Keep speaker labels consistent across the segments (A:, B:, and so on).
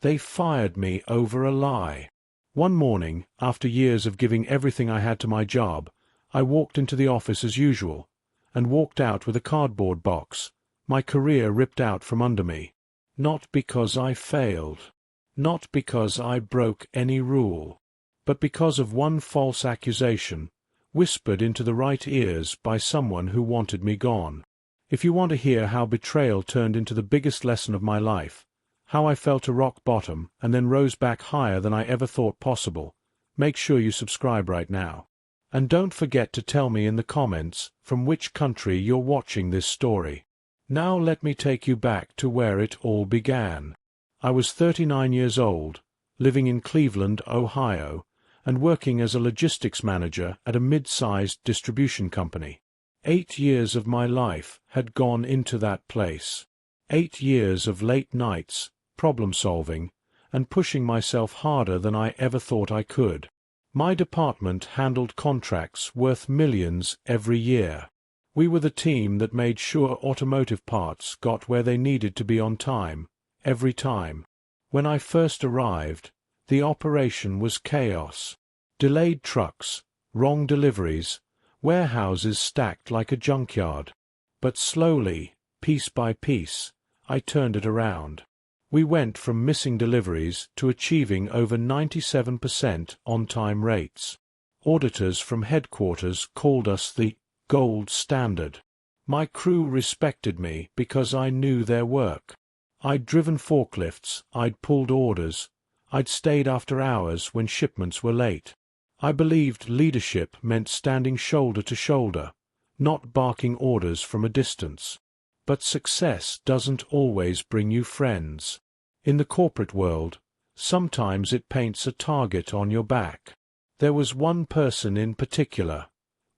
A: They fired me over a lie. One morning, after years of giving everything I had to my job, I walked into the office as usual, and walked out with a cardboard box, my career ripped out from under me. Not because I failed. Not because I broke any rule. But because of one false accusation, whispered into the right ears by someone who wanted me gone. If you want to hear how betrayal turned into the biggest lesson of my life, how I fell to rock bottom and then rose back higher than I ever thought possible, make sure you subscribe right now. And don't forget to tell me in the comments from which country you're watching this story. Now let me take you back to where it all began. I was 39 years old, living in Cleveland, Ohio, and working as a logistics manager at a mid-sized distribution company. 8 years of my life had gone into that place. 8 years of late nights, problem-solving, and pushing myself harder than I ever thought I could. My department handled contracts worth millions every year. We were the team that made sure automotive parts got where they needed to be on time, every time. When I first arrived, the operation was chaos. Delayed trucks, wrong deliveries, warehouses stacked like a junkyard. But slowly, piece by piece, I turned it around. We went from missing deliveries to achieving over 97% on-time rates. Auditors from headquarters called us the gold standard. My crew respected me because I knew their work. I'd driven forklifts, I'd pulled orders, I'd stayed after hours when shipments were late. I believed leadership meant standing shoulder to shoulder, not barking orders from a distance. But success doesn't always bring you friends. In the corporate world, sometimes it paints a target on your back. There was one person in particular,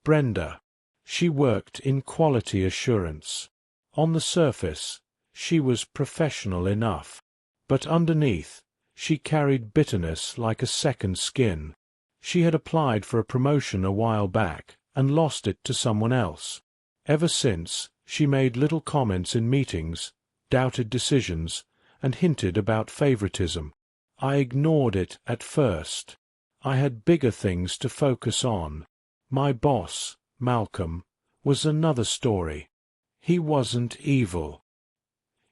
A: Brenda. She worked in quality assurance. On the surface, she was professional enough. But underneath, she carried bitterness like a second skin. She had applied for a promotion a while back and lost it to someone else. Ever since, she made little comments in meetings, doubted decisions, and hinted about favoritism. I ignored it at first. I had bigger things to focus on. My boss, Malcolm, was another story. He wasn't evil.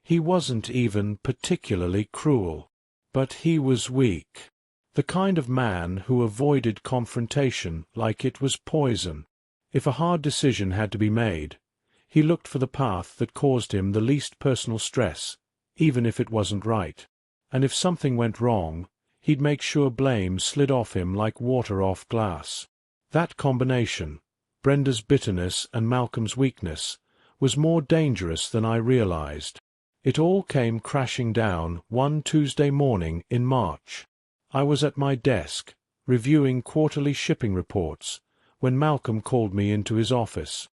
A: He wasn't even particularly cruel. But he was weak. The kind of man who avoided confrontation like it was poison. If a hard decision had to be made, he looked for the path that caused him the least personal stress, even if it wasn't right. And if something went wrong, he'd make sure blame slid off him like water off glass. That combination, Brenda's bitterness and Malcolm's weakness, was more dangerous than I realized. It all came crashing down one Tuesday morning in March. I was at my desk, reviewing quarterly shipping reports, when Malcolm called me into his office.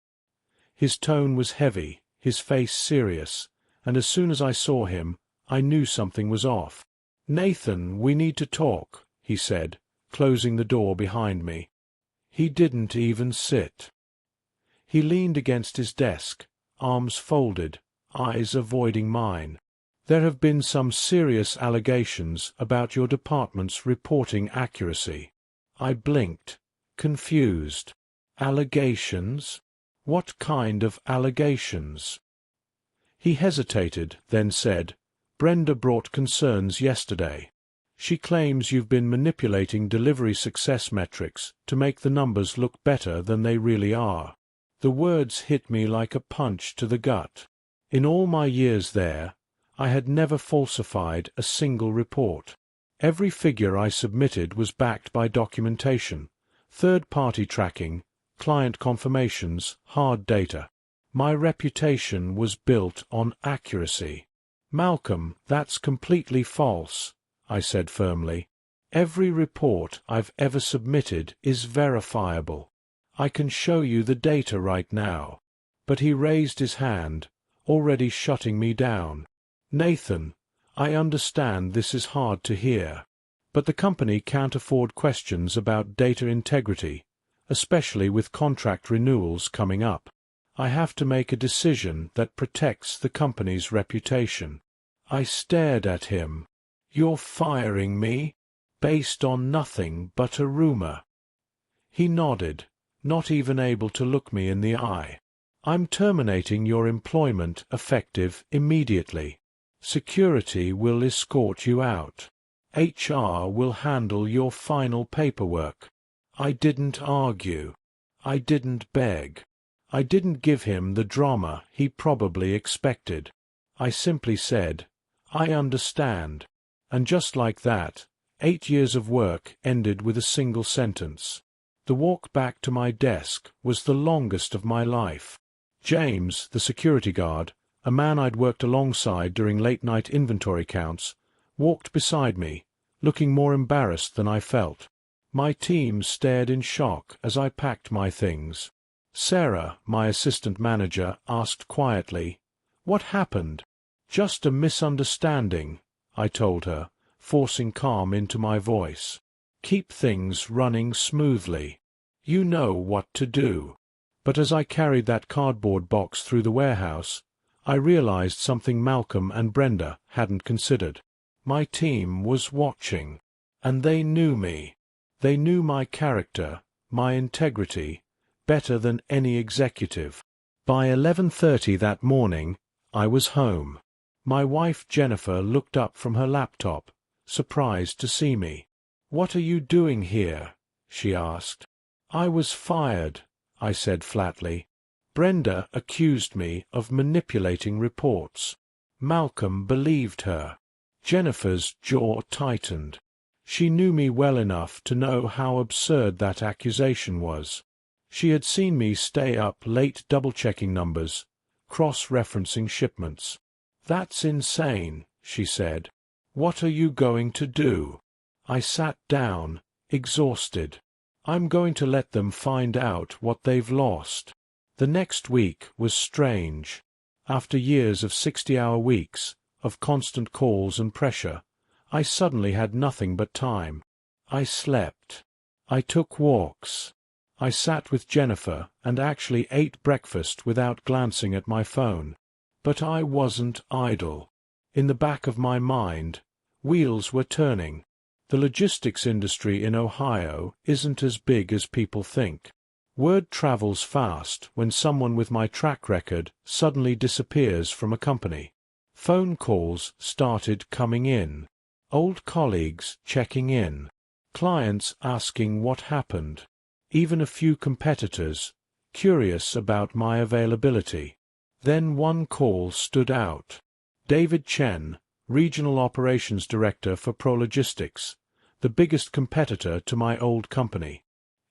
A: His tone was heavy, his face serious, and as soon as I saw him, I knew something was off. "Nathan, we need to talk," he said, closing the door behind me. He didn't even sit. He leaned against his desk, arms folded, eyes avoiding mine. "There have been some serious allegations about your department's reporting accuracy." I blinked, confused. Allegations? What kind of allegations? He hesitated, then said, "Brenda brought concerns yesterday. She claims you've been manipulating delivery success metrics to make the numbers look better than they really are." The words hit me like a punch to the gut. In all my years there, I had never falsified a single report. Every figure I submitted was backed by documentation, third-party tracking, client confirmations, hard data. My reputation was built on accuracy. "Malcolm, that's completely false," I said firmly. "Every report I've ever submitted is verifiable. I can show you the data right now." But he raised his hand, already shutting me down. "Nathan, I understand this is hard to hear. But the company can't afford questions about data integrity, especially with contract renewals coming up. I have to make a decision that protects the company's reputation." I stared at him. "You're firing me? Based on nothing but a rumor?" He nodded, not even able to look me in the eye. "I'm terminating your employment effective immediately. Security will escort you out. HR will handle your final paperwork." I didn't argue. I didn't beg. I didn't give him the drama he probably expected. I simply said, "I understand." And just like that, 8 years of work ended with a single sentence. The walk back to my desk was the longest of my life. James, the security guard, a man I'd worked alongside during late-night inventory counts, walked beside me, looking more embarrassed than I felt. My team stared in shock as I packed my things. Sarah, my assistant manager, asked quietly, "What happened?" "Just a misunderstanding," I told her, forcing calm into my voice. "Keep things running smoothly. You know what to do." But as I carried that cardboard box through the warehouse, I realized something Malcolm and Brenda hadn't considered. My team was watching. And they knew me. They knew my character, my integrity, better than any executive. By 11:30 that morning, I was home. My wife Jennifer looked up from her laptop, surprised to see me. "What are you doing here?" she asked. "I was fired," I said flatly. Brenda accused me of manipulating reports. Malcolm believed her. Jennifer's jaw tightened. She knew me well enough to know how absurd that accusation was. She had seen me stay up late double-checking numbers, cross-referencing shipments. "That's insane," she said. "What are you going to do?" I sat down, exhausted. "I'm going to let them find out what they've lost." The next week was strange. After years of 60-hour weeks, of constant calls and pressure, I suddenly had nothing but time. I slept. I took walks. I sat with Jennifer and actually ate breakfast without glancing at my phone. But I wasn't idle. In the back of my mind, wheels were turning. The logistics industry in Ohio isn't as big as people think. Word travels fast when someone with my track record suddenly disappears from a company. Phone calls started coming in. Old colleagues checking in. Clients asking what happened. Even a few competitors, curious about my availability. Then one call stood out. David Chen, Regional Operations Director for Prologistics, the biggest competitor to my old company.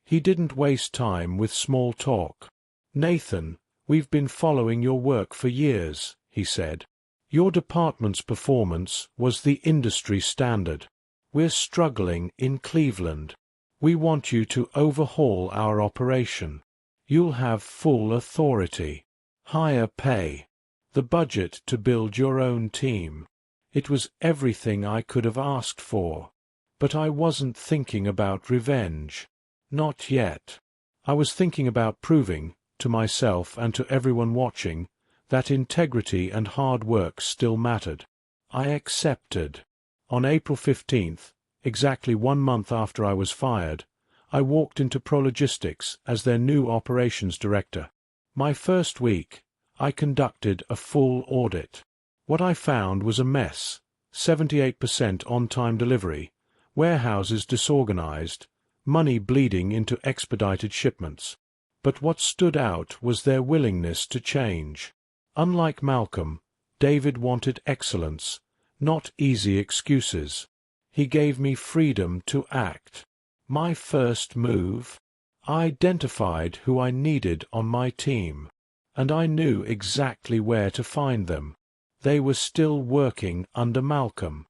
A: He didn't waste time with small talk. "Nathan, we've been following your work for years," he said. "Your department's performance was the industry standard. We're struggling in Cleveland. We want you to overhaul our operation. You'll have full authority, higher pay, the budget to build your own team." It was everything I could have asked for. But I wasn't thinking about revenge. Not yet. I was thinking about proving, to myself and to everyone watching, that integrity and hard work still mattered. I accepted. On April 15th, exactly 1 month after I was fired, I walked into Prologistics as their new operations director. My first week, I conducted a full audit. What I found was a mess: 78% on-time delivery, warehouses disorganized, money bleeding into expedited shipments. But what stood out was their willingness to change. Unlike Malcolm, David wanted excellence, not easy excuses. He gave me freedom to act. My first move? I identified who I needed on my team, and I knew exactly where to find them. They were still working under Malcolm.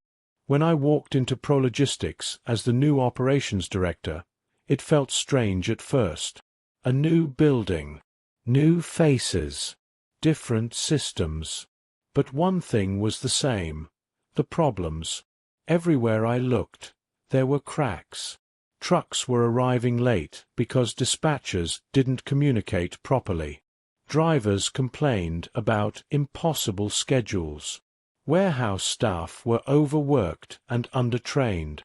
A: When I walked into Prologistics as the new operations director, it felt strange at first. A new building, new faces, different systems. But one thing was the same: the problems. Everywhere I looked, there were cracks. Trucks were arriving late because dispatchers didn't communicate properly. Drivers complained about impossible schedules. Warehouse staff were overworked and undertrained,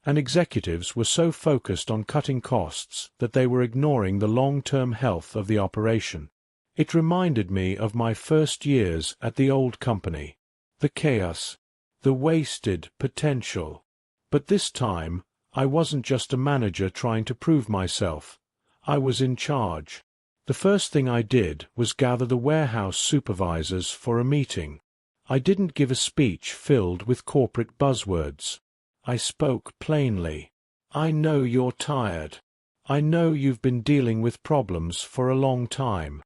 A: and executives were so focused on cutting costs that they were ignoring the long-term health of the operation. It reminded me of my first years at the old company. The chaos, the wasted potential. But this time, I wasn't just a manager trying to prove myself. I was in charge. The first thing I did was gather the warehouse supervisors for a meeting. I didn't give a speech filled with corporate buzzwords. I spoke plainly. I know you're tired. I know you've been dealing with problems for a long time.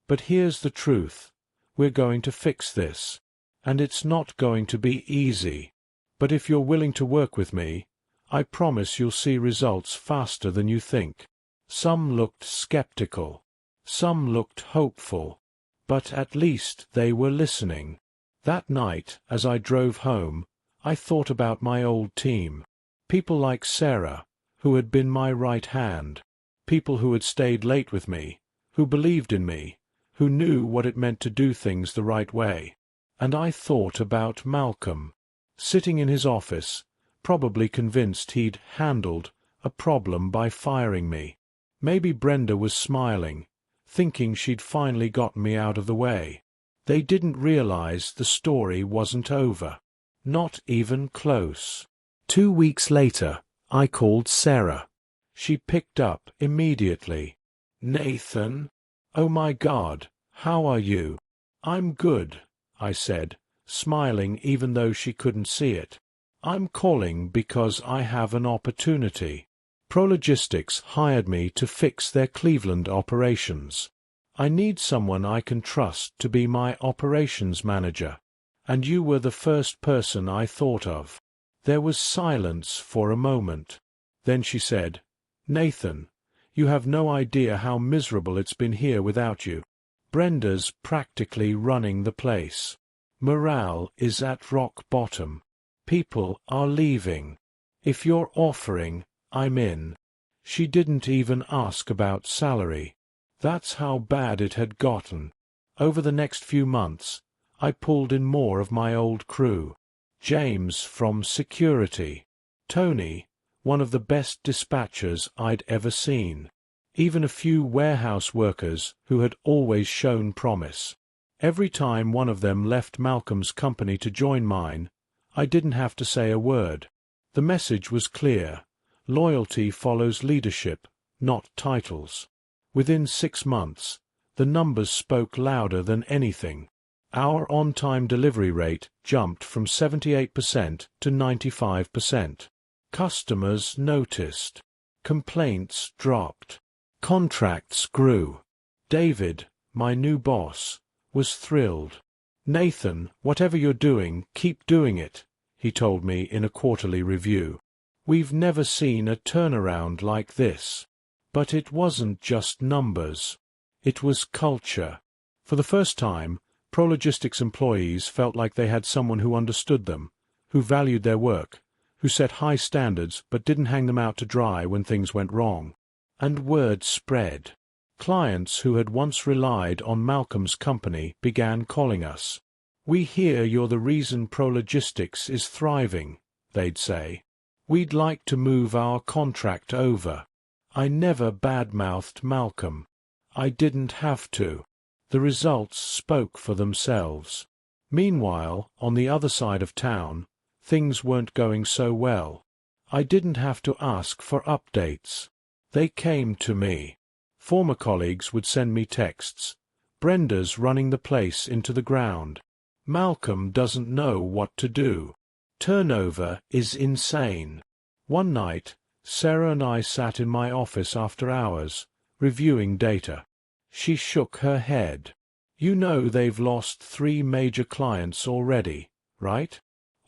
A: But here's the truth. We're going to fix this. And it's not going to be easy. But if you're willing to work with me, I promise you'll see results faster than you think. Some looked skeptical. Some looked hopeful. But at least they were listening. That night, as I drove home, I thought about my old team. People like Sarah, who had been my right hand. People who had stayed late with me, who believed in me, who knew what it meant to do things the right way. And I thought about Malcolm, sitting in his office, probably convinced he'd handled a problem by firing me. Maybe Brenda was smiling, thinking she'd finally gotten me out of the way. They didn't realize the story wasn't over. Not even close. 2 weeks later, I called Sarah. She picked up immediately. "Nathan? Oh my God, how are you?" "I'm good," I said, smiling even though she couldn't see it. "I'm calling because I have an opportunity. Prologistics hired me to fix their Cleveland operations. I need someone I can trust to be my operations manager. And you were the first person I thought of." There was silence for a moment. Then she said, "Nathan, you have no idea how miserable it's been here without you. Brenda's practically running the place. Morale is at rock bottom. People are leaving. If you're offering, I'm in." She didn't even ask about salary. That's how bad it had gotten. Over the next few months, I pulled in more of my old crew. James from security. Tony, one of the best dispatchers I'd ever seen. Even a few warehouse workers who had always shown promise. Every time one of them left Malcolm's company to join mine, I didn't have to say a word. The message was clear. Loyalty follows leadership, not titles. Within 6 months, the numbers spoke louder than anything. Our on-time delivery rate jumped from 78% to 95%. Customers noticed. Complaints dropped. Contracts grew. David, my new boss, was thrilled. "Nathan, whatever you're doing, keep doing it," he told me in a quarterly review. "We've never seen a turnaround like this." But it wasn't just numbers. It was culture. For the first time, Prologistics employees felt like they had someone who understood them, who valued their work, who set high standards but didn't hang them out to dry when things went wrong. And word spread. Clients who had once relied on Malcolm's company began calling us. "We hear you're the reason Prologistics is thriving," they'd say. "We'd like to move our contract over." I never badmouthed Malcolm. I didn't have to. The results spoke for themselves. Meanwhile, on the other side of town, things weren't going so well. I didn't have to ask for updates. They came to me. Former colleagues would send me texts. "Brenda's running the place into the ground. Malcolm doesn't know what to do. Turnover is insane." One night, Sarah and I sat in my office after hours, reviewing data. She shook her head. "You know they've lost 3 major clients already, right?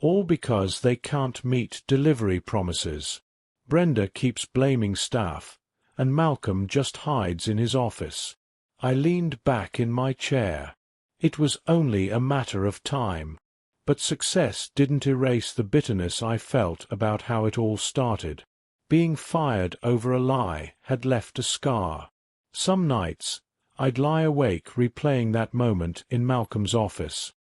A: All because they can't meet delivery promises. Brenda keeps blaming staff, and Malcolm just hides in his office." I leaned back in my chair. It was only a matter of time. But success didn't erase the bitterness I felt about how it all started. Being fired over a lie had left a scar. Some nights, I'd lie awake replaying that moment in Malcolm's office.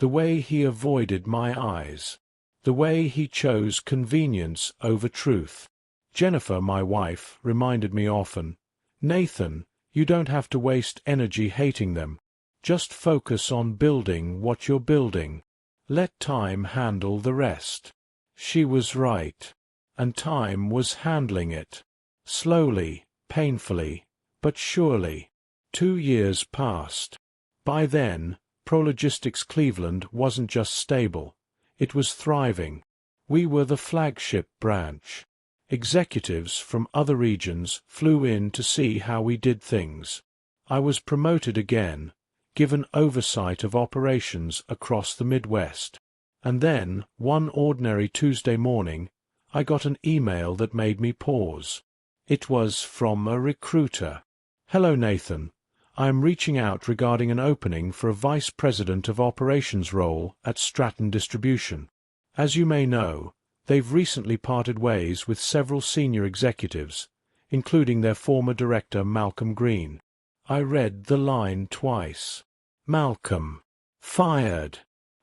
A: The way he avoided my eyes. The way he chose convenience over truth. Jennifer, my wife, reminded me often, "Nathan, you don't have to waste energy hating them. Just focus on building what you're building. Let time handle the rest." She was right. And time was handling it. Slowly, painfully, but surely. 2 years passed. By then, Prologistics Cleveland wasn't just stable. It was thriving. We were the flagship branch. Executives from other regions flew in to see how we did things. I was promoted again, given oversight of operations across the Midwest. And then, one ordinary Tuesday morning, I got an email that made me pause. It was from a recruiter. "Hello, Nathan. I am reaching out regarding an opening for a Vice President of Operations role at Stratton Distribution. As you may know, they've recently parted ways with several senior executives, including their former director Malcolm Green." I read the line twice. Malcolm. Fired.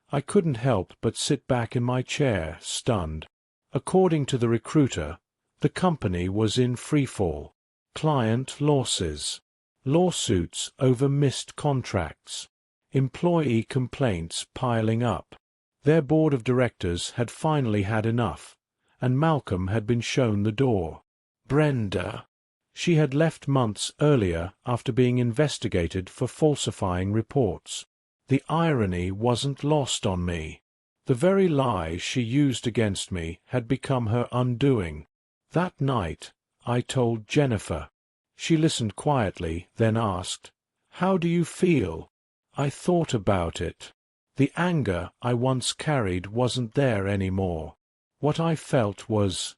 A: I couldn't help but sit back in my chair, stunned. According to the recruiter, the company was in freefall. Client losses. Lawsuits over missed contracts. Employee complaints piling up. Their board of directors had finally had enough, and Malcolm had been shown the door. Brenda. She had left months earlier after being investigated for falsifying reports. The irony wasn't lost on me. The very lie she used against me had become her undoing. That night, I told Jennifer. She listened quietly, then asked, "How do you feel?" I thought about it. The anger I once carried wasn't there anymore. What I felt was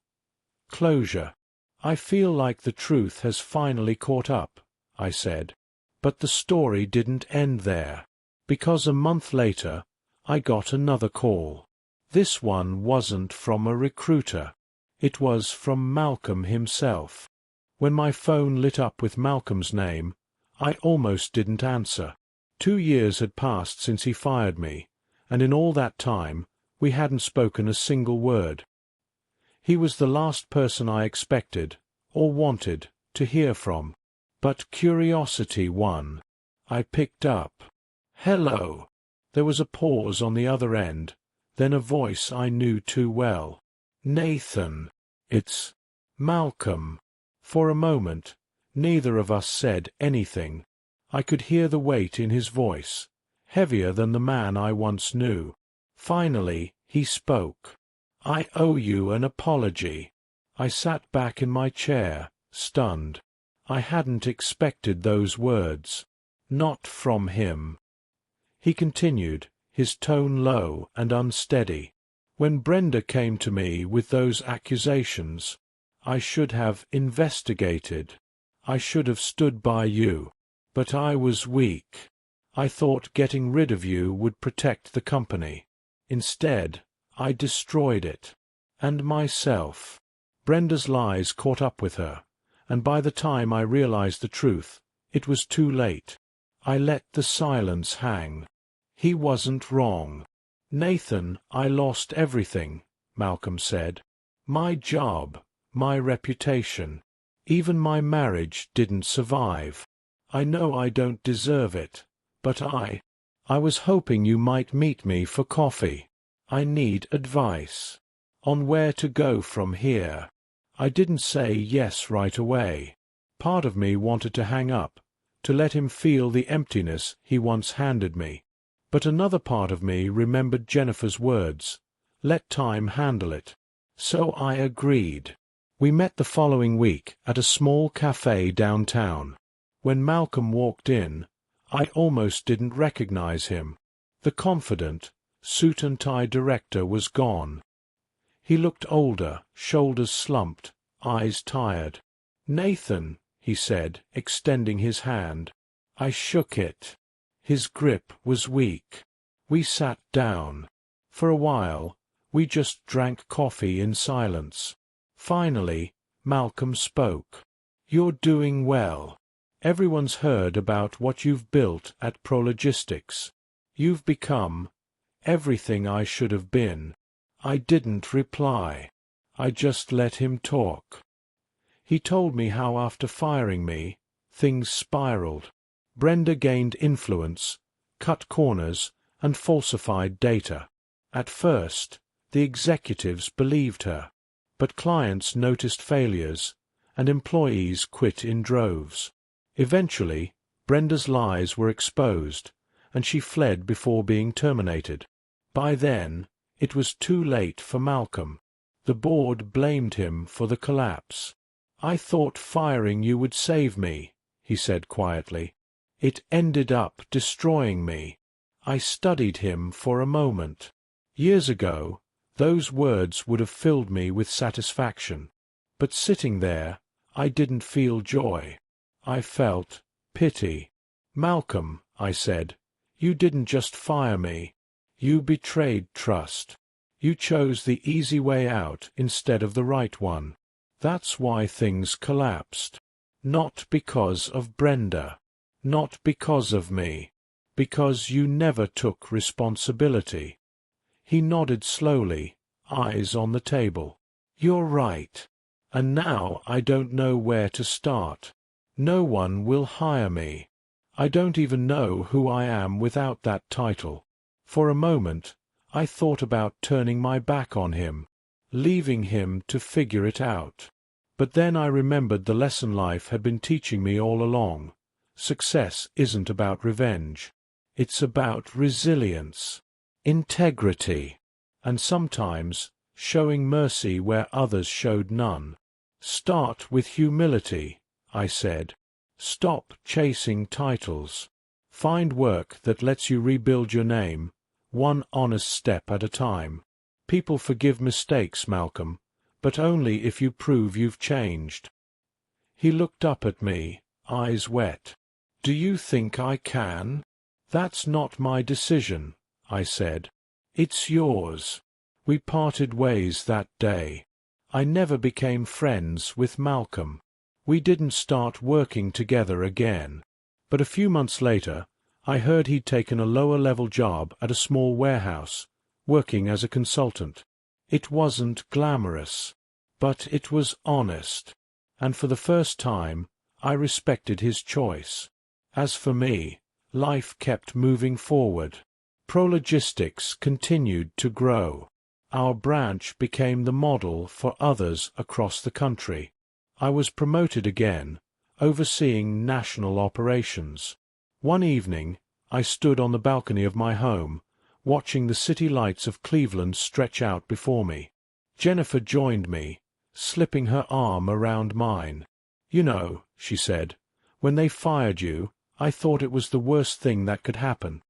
A: closure. "I feel like the truth has finally caught up," I said. But the story didn't end there. Because a month later, I got another call. This one wasn't from a recruiter. It was from Malcolm himself. When my phone lit up with Malcolm's name, I almost didn't answer. 2 years had passed since he fired me, and in all that time, we hadn't spoken a single word. He was the last person I expected, or wanted, to hear from. But curiosity won. I picked up. "Hello." There was a pause on the other end, then a voice I knew too well. "Nathan." "It's Malcolm." For a moment, neither of us said anything. I could hear the weight in his voice, heavier than the man I once knew. Finally, he spoke. "I owe you an apology." I sat back in my chair, stunned. I hadn't expected those words. Not from him. He continued, his tone low and unsteady. "When Brenda came to me with those accusations, I should have investigated. I should have stood by you. But I was weak. I thought getting rid of you would protect the company. Instead, I destroyed it. And myself." Brenda's lies caught up with her, and by the time I realized the truth, it was too late. I let the silence hang. He wasn't wrong. "Nathan, I lost everything," Malcolm said. "My job, my reputation. Even my marriage didn't survive. I know I don't deserve it, but I was hoping you might meet me for coffee. I need advice on where to go from here." I didn't say yes right away. Part of me wanted to hang up, to let him feel the emptiness he once handed me. But another part of me remembered Jennifer's words, "Let time handle it." So I agreed. We met the following week at a small cafe downtown. When Malcolm walked in, I almost didn't recognize him. The confident, suit-and-tie director was gone. He looked older, shoulders slumped, eyes tired. "Nathan," he said, extending his hand. I shook it. His grip was weak. We sat down. For a while, we just drank coffee in silence. Finally, Malcolm spoke. "You're doing well. Everyone's heard about what you've built at Prologistics. You've become everything I should have been. I didn't reply. I just let him talk. He told me how after firing me, things spiraled. Brenda gained influence, cut corners, and falsified data. At first, the executives believed her, but clients noticed failures, and employees quit in droves. Eventually, Brenda's lies were exposed, and she fled before being terminated. By then, it was too late for Malcolm. The board blamed him for the collapse. "I thought firing you would save me," he said quietly. "It ended up destroying me." I studied him for a moment. Years ago, those words would have filled me with satisfaction. But sitting there, I didn't feel joy. I felt pity. "Malcolm," I said, "you didn't just fire me. You betrayed trust. You chose the easy way out instead of the right one. That's why things collapsed. Not because of Brenda. Not because of me. Because you never took responsibility." He nodded slowly, eyes on the table. "You're right. And now I don't know where to start. No one will hire me. I don't even know who I am without that title." For a moment, I thought about turning my back on him, leaving him to figure it out. But then I remembered the lesson life had been teaching me all along. Success isn't about revenge. It's about resilience, integrity, and sometimes showing mercy where others showed none. "Start with humility," I said. "Stop chasing titles. Find work that lets you rebuild your name, one honest step at a time. People forgive mistakes, Malcolm, but only if you prove you've changed." He looked up at me, eyes wet. "Do you think I can?" "That's not my decision," I said. "It's yours." We parted ways that day. I never became friends with Malcolm. We didn't start working together again. But a few months later, I heard he'd taken a lower-level job at a small warehouse, working as a consultant. It wasn't glamorous, but it was honest, and for the first time, I respected his choice. As for me, life kept moving forward. Prologistics continued to grow. Our branch became the model for others across the country. I was promoted again, overseeing national operations. One evening, I stood on the balcony of my home, watching the city lights of Cleveland stretch out before me. Jennifer joined me, slipping her arm around mine. "You know," she said, "when they fired you, I thought it was the worst thing that could happen.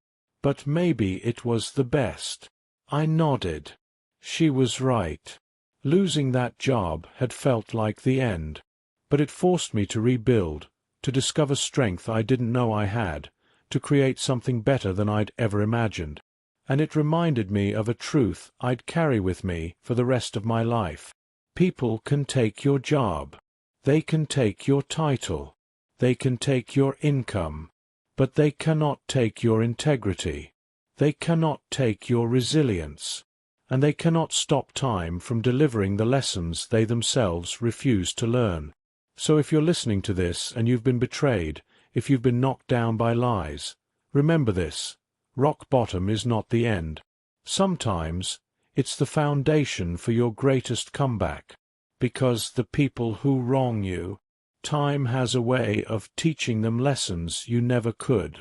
A: But maybe it was the best." I nodded. She was right. Losing that job had felt like the end. But it forced me to rebuild, to discover strength I didn't know I had, to create something better than I'd ever imagined. And it reminded me of a truth I'd carry with me for the rest of my life. People can take your job. They can take your title. They can take your income. But they cannot take your integrity. They cannot take your resilience. And they cannot stop time from delivering the lessons they themselves refuse to learn. So if you're listening to this and you've been betrayed, if you've been knocked down by lies, remember this: rock bottom is not the end. Sometimes it's the foundation for your greatest comeback, because the people who wrong you, time has a way of teaching them lessons you never could.